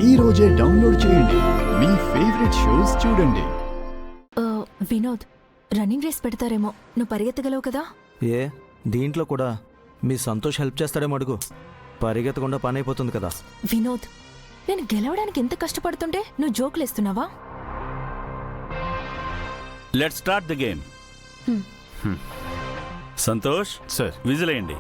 ఈ రోజే డౌన్లోడ్ చేయండి. మీ ఫేవరెట్ షోస్ చూడండి. వినోద్, రన్నింగ్ రేస్ పెడతారేమో, నువ్వు పరిగెత్తగలవు కదా? ఏ దీంట్లో కూడా మీ సంతోష్ హెల్ప్ చేస్తాడేమో అడుగు. పరిగెత్తకుండా పని అయిపోతుంది కదా. వినోద్, నేను గెలవడానికి ఎంత కష్టపడుతుంటే నువ్వు జోకులేస్తున్నావా? Let's start the game. Santosh sir, whistle వేయండి.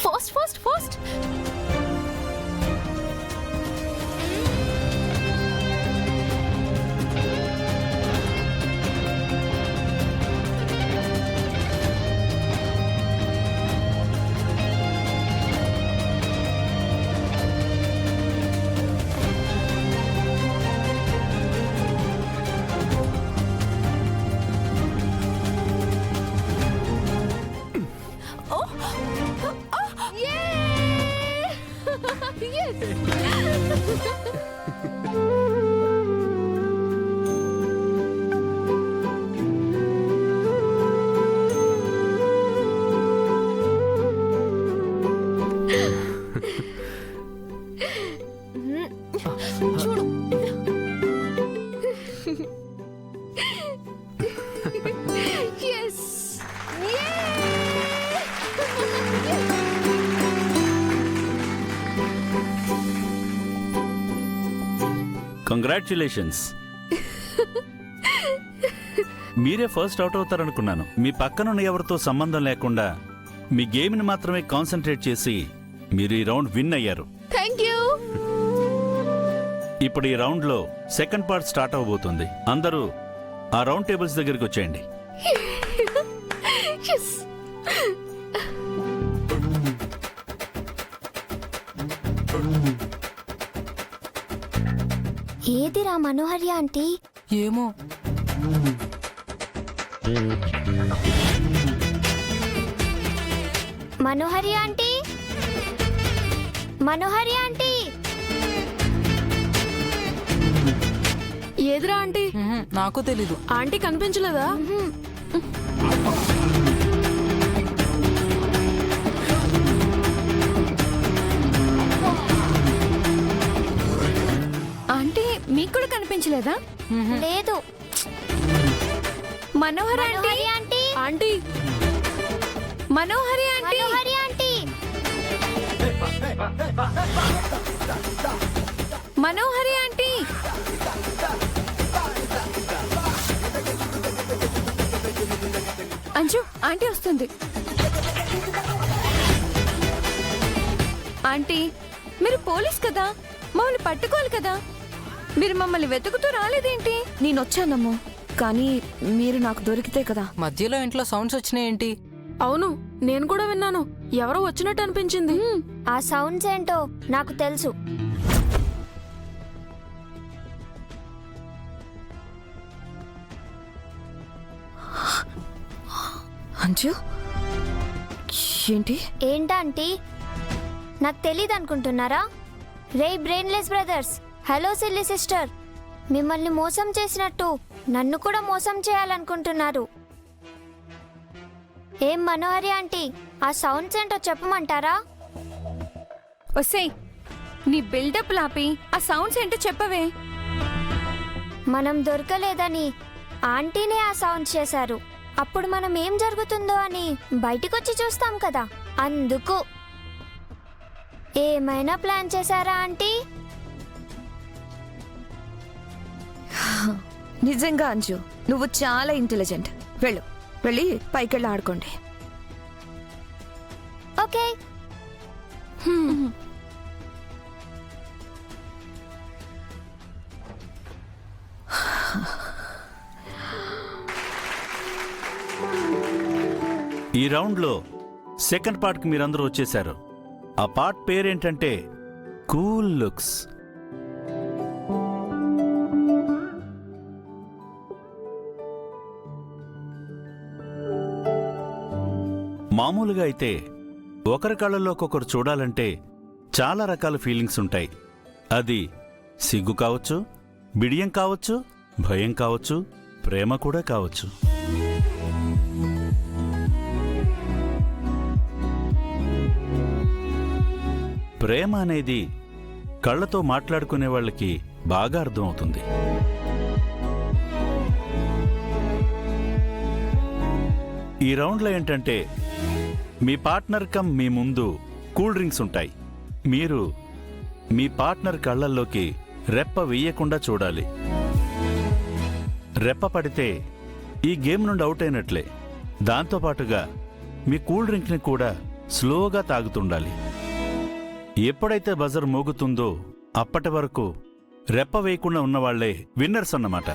Fast fast fast. చూడు, కంగ్రాచ్యులేషన్స్. మీరే ఫస్ట్ అవుట్ అవుతారనుకున్నాను. మీ పక్కనున్న ఎవరితో సంబంధం లేకుండా మీ గేమ్ని మాత్రమే కాన్సన్ట్రేట్ చేసి మీరు ఈ రౌండ్ విన్ అయ్యారు. Thank you. ఇప్పుడు ఈ రౌండ్లో సెకండ్ పార్ట్ స్టార్ట్ అవబోతుంది. అందరూ ఆ రౌండ్ టేబుల్స్ దగ్గరికి వచ్చేయండి. ఏదిరా మనోహరి ఆంటీ? ఏమో. మనోహరి ఆంటీ, మనోహరి ఆంటీ. ఏదిరా ఆంటీ? నాకు తెలీదు. ఆంటీ కనిపించలేదా? ఆంటీ మీకు కూడా కనిపించలేదా? లేదు. మనోహర్ మనోహరి ఆంటీ, ఆంటీ, మనోహరి ఆంటీ, మనోహరి ఆంటీ. మనోహరి ఆంటీ. అంజు, ఆంటీ వస్తుంది. ఆంటీ, మీరు పోలీస్ కదా, మమ్మల్ని పట్టుకోవాలి కదా, మీరు మమ్మల్ని వెతుకుతూ రాలేదేంటి? నేను వచ్చానమ్మో, కానీ మీరు నాకు దొరికితే కదా. మధ్యలో ఇంట్లో సౌండ్స్ వచ్చినాయేంటి? అవును, నేను కూడా విన్నాను. ఎవరో వచ్చినట్టు అనిపించింది. ఆ సౌండ్స్ ఏంటో నాకు తెలుసు. అంజు, ఏంటి? ఏంటంటీ? నాకు తెలీదు అనుకుంటున్నారా? రే brainless brothers, hello silly sister, మిమ్మల్ని మోసం చేసినట్టు నన్ను కూడా మోసం చేయాలనుకుంటున్నారు. ఏం మనోహరి ఆంటీ, ఆ సౌండ్స్ ఏంటో చెప్పమంటారా? ఒసేయ్, నీ బిల్డప్ లాపి ఆ సౌండ్స్ ఏంటో చెప్పవే. మనం దొరకలేదని ఆంటీనే ఆ సౌండ్స్ చేశారు. అప్పుడు మనం ఏం జరుగుతుందో అని బయటికొచ్చి చూస్తాం కదా, అందుకు. ఏమైనా ప్లాన్ చేశారా ఆంటీ? నిజంగా అంజు, నువ్వు చాలా ఇంటెలిజెంట్. వెళ్ళి పైకెళ్ళి ఆడుకోండి. ఓకే. ఈ రౌండ్లో సెకండ్ పార్ట్కి మీరందరూ వచ్చేశారు. ఆ పార్ట్ పేరేంటంటే కూల్ లుక్స్. మామూలుగా అయితే ఒకరి కళ్ళల్లోకొకరు చూడాలంటే చాలా రకాల ఫీలింగ్స్ ఉంటాయి. అది సిగ్గు కావచ్చు, బిడియం కావచ్చు, భయం కావచ్చు, ప్రేమ కూడా కావచ్చు. ప్రేమ అనేది కళ్ళతో మాట్లాడుకునే వాళ్ళకి బాగా అర్థమవుతుంది. ఈ రౌండ్లో ఏంటంటే మీ పార్ట్నర్ కమ్ మీ ముందు కూల్ డ్రింక్స్ ఉంటాయి. మీరు మీ పార్ట్నర్ కళ్ళల్లోకి రెప్ప వెయ్యకుండా చూడాలి. రెప్ప పడితే ఈ గేమ్ నుండి అవుట్ అయినట్లే. దాంతోపాటుగా మీ కూల్ డ్రింక్ని కూడా స్లోగా తాగుతుండాలి. ఎప్పుడైతే బజర్ మోగుతుందో అప్పటి వరకు రెప్ప వేయకుండా ఉన్నవాళ్లే విన్నర్స్ అన్నమాట.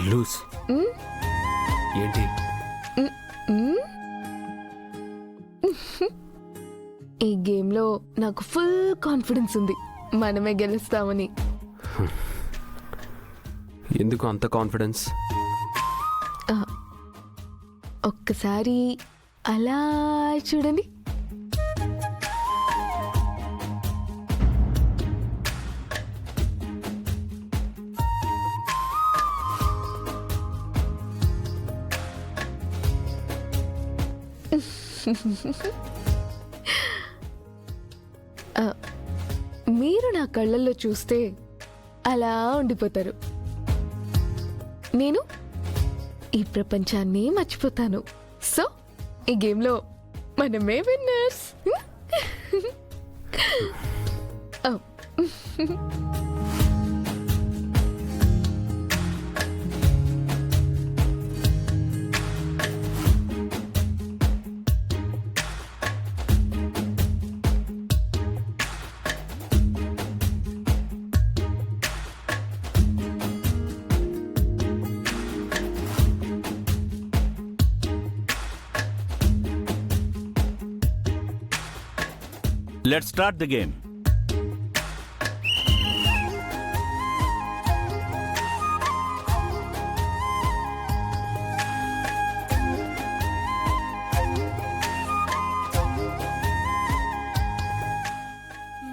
లూస్ ఏంటి? ఈ గేమ్లో నాకు ఫుల్ కాన్ఫిడెన్స్ ఉంది, మనమే గెలుస్తామని. ఎందుకు అంత కాన్ఫిడెన్స్? ఒక్కసారి అలా చూడండి. మీరు నా కళ్ళల్లో చూస్తే అలా ఉండిపోతారు. నేను ఈ ప్రపంచాన్ని మర్చిపోతాను. సో ఈ గేమ్లో మనమే winners. Let's start the game.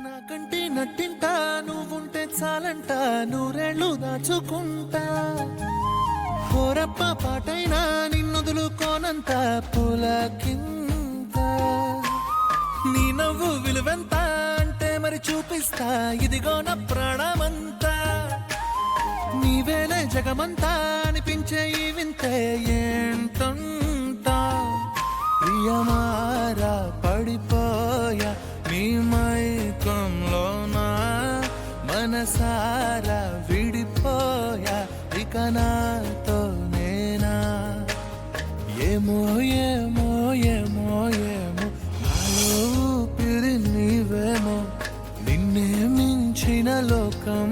నాకంటే నట్టింటా నువ్వుంటే చాలంట, నూరేళ్ళు దాచుకుంటా. కోరప్ప పాటైనా నిన్నుదులుకోనంత పులకింత. నీ నవ్వు విలువెంత అంటే మరి చూపిస్తా, ఇదిగో నా ప్రాణమంతా. నీవేలే జగమంతా అనిపించే ఈ వింతే ఏంటంతా. ప్రియమారా పడిపోయా నీ మైకంలోనా, మనసారా విడిపోయా ఇక నాతో నేనా. ఏమో ఏమో ఏమో ఏమో ఊపిరి నీవేమో, నిన్నే మించిన లోకం